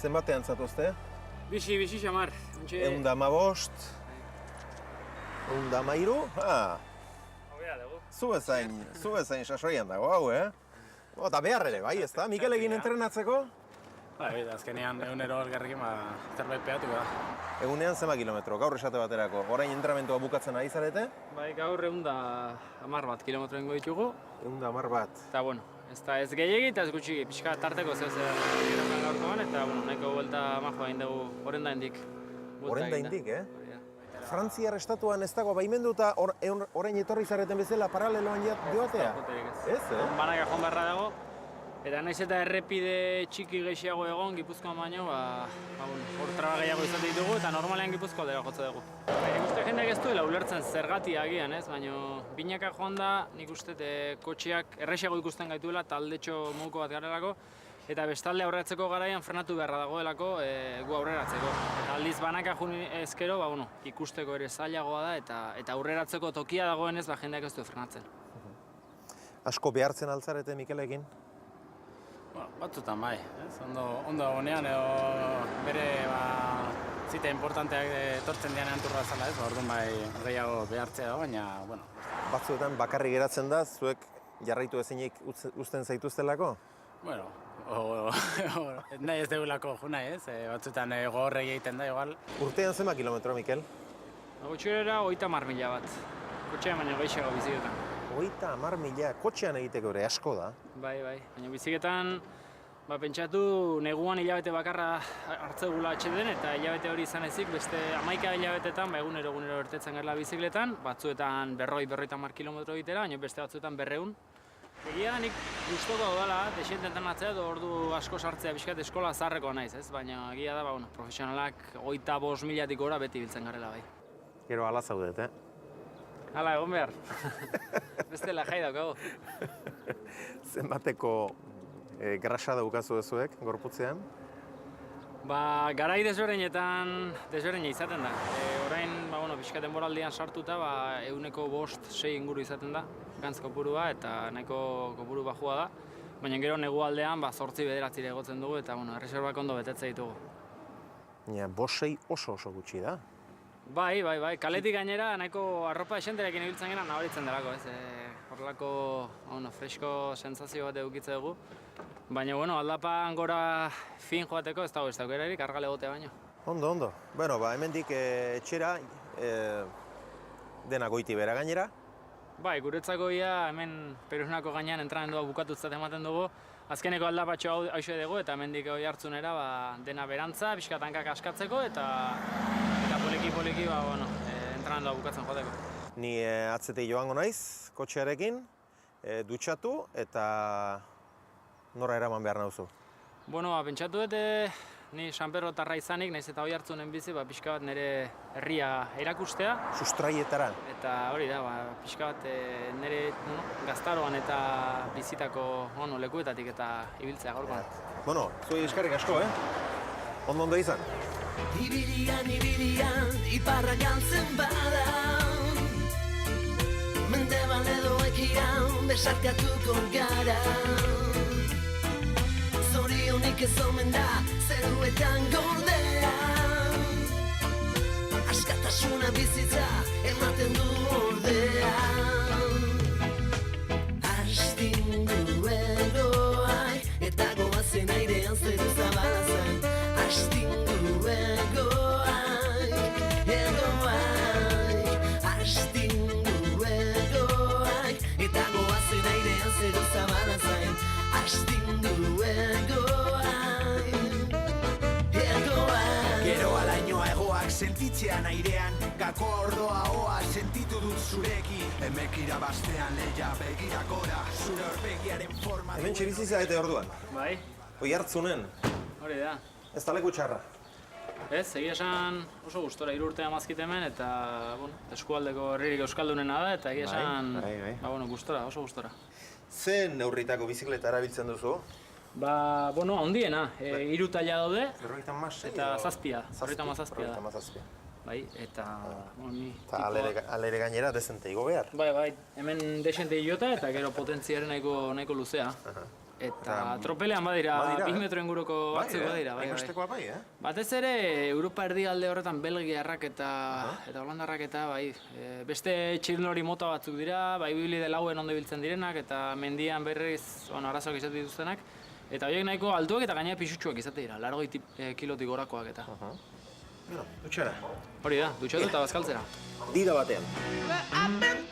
zenbatean zatozte? Bixi, xamar. 115, 113, Hobea dugu. zu bezain sasoian dago hau, Eta behar ere, bai, ez da? Mikelekin entrenatzeko? Azkenean egunero elgarrekin zerbait pehatu da. Egunean zenba kilometro, gaur esate baterako, orain entrenamentua bukatzen ari zarete? Bai, gaur 110 kilometro ingo ditugu. 110 bat. Eta, ez gehiegi eta ez gutxi, pixka tarteko zeu zer gaurkoan, eta nahiko buelta majoa egin dugu horrenda indik. Horrenda indik, Frantziar estatuan ez dago baimenduta orain etorri zareten bezala paraleloan joatea? Ez, Banaka joan beharra dago, eta naiz eta errepide txiki gehiago egon, Gipuzkoan baino, hor traba gehiago izan ditugu, eta normalean Gipuzko aldera jotze dugu. Nik uste jendeak ez duela ulertzen zergati agian, baina binaka joan da, nik uste kotxeak errexago ikusten gaituela, taldetxo muguko bat garelako, eta bestalde aurreratzeko garaian frenatu beharra dagoelako gu aurreratzeko. Eta aldiz banaka joan ezkero, ikusteko ere zailagoa da, eta aurreratzeko tokia dagoenez jendeak ez du frenatzen. Asko behartzen altzarete Mikelekin? Batzutan bai, ondo honean edo bere zita importanteak etortzen dian anturra zala orduan bai gehiago behartzea da, baina, Batzuetan bakarrik geratzen da, zuek jarraitu ezinik uzten zaituztelako? Nahi ez degulako jo nahi batzuetan gogorregi egiten da igual. Urtean zenba kilometro, Mikel? Gutxirera 30.000 bat, kotxean baino gehiago biziketan. 30.000, kotxean egiteko ere asko da. Bai, baina biziketan pentsatu neguan hilabete bakarra hartzegula atxeden eta hilabete hori izan ezik beste 11 hilabetetan egunero ertetzen garela bizikletan, batzuetan 150 kilometro egitera, baina beste batzuetan 200. Egia nik gustoko dela, desente entrenatzea edo ordu asko sartzea pixkat eskola zaharrekoa naiz, baina egia da, profesionalak 25.000-tik gora beti biltzen garela bai. Gero ala zaudet, Hala, egon behar. Bestela jai daukago. Zenbateko grasa daukazu ezuek, gorputzean? Garai desberdina izaten da. Orain, pixka denboraldian sartuta, 5-6 inguru izaten da, gantz kopurua eta nahiko kopuru bajua da. Baina gero negualdean 8-9 egotzen dugu eta erreserbak ondo betetze ditugu. 5-6 oso gutxi da? Bai, kaletik gainera nahiko arropa esenterekin ibiltzen gara nabaritzen delako, horrelako fresko sentsazio bat edukitze dugu. Baina, aldapan gora fin joateko ez dago erarik, argale egotea baino. Ondo. Hemendik etxera dena goiti bera gainera? Bai, guretzako hemen Perusnako gainean entrenamendua bukatutzat ematen dugu. Azkeneko aldapatxo hauxe dugu eta hemendik hori hartzunera dena berantza, pixkat hankak askatzeko eta poliki entrenamendua bukatzen joteko. Ni atzetik joango naiz, kotxearekin, dutxatu eta nora eraman behar nauzu? Pentsatu dut ni San Pedro tarra izanik, nahiz eta hoi hartzunen bizi, pixka bat nire herria erakustea. Sustraietara? Eta hori da, pixka bat nire gaztaroan eta bizitako lekuetatik eta ibiltzea gaurkoan. Zuei eskerrik asko, Ondo izan? Ibirian, iparra galtzen bada Mendebal edo ekian, besarkatuko gara Zorionik ez omen da, zeruetan gordea Askatasuna bizitza, ematen du ordea Astindu egoai, eta goazen airean zeru zabala zen Astindu egoai, astindu egoai Eta goazen airean zeru zabala zen Astindu egoai, Gero alainoa egoak sentitzean airean Gako ordoa hoa sentitu dut zurekin Emek irabastean leia begirakora Zure horpegiaren forma Hemen txibizi zaite orduan? Bai. Hoi hartzunen? Hori da. Ez da leku txarra? Ez, egia esan oso gustora 3 urte amazkit hemen eta eskualdeko herririk euskaldunena da eta egia esan gustora, oso gustora. Ze neurritako bizikleta erabiltzen duzu? Handiena, 3 taila daude eta 7 da. Bai, eta alere gainera dezente igo behar? Bai, hemen desente jota eta gero potentziaren nahiko luzea. Eta tropelean badira, 2 metro inguruko batzuk badira. Hainbestekoa bai, Batez ere, Europa erdialde horretan Belgiarrak eta Holandarrak eta bai, beste txirrindulari mota batzuk dira, bai bibili delauen ondo ibiltzen direnak eta mendian berriz arazoak izate dituztenak. Eta horiek nahiko altuak eta gainera pisutsuak izate dira, 80 kilotik gorakoak eta. Dutxara. Hori da, dutxatu eta bazkaltzera. Dida batean. I've been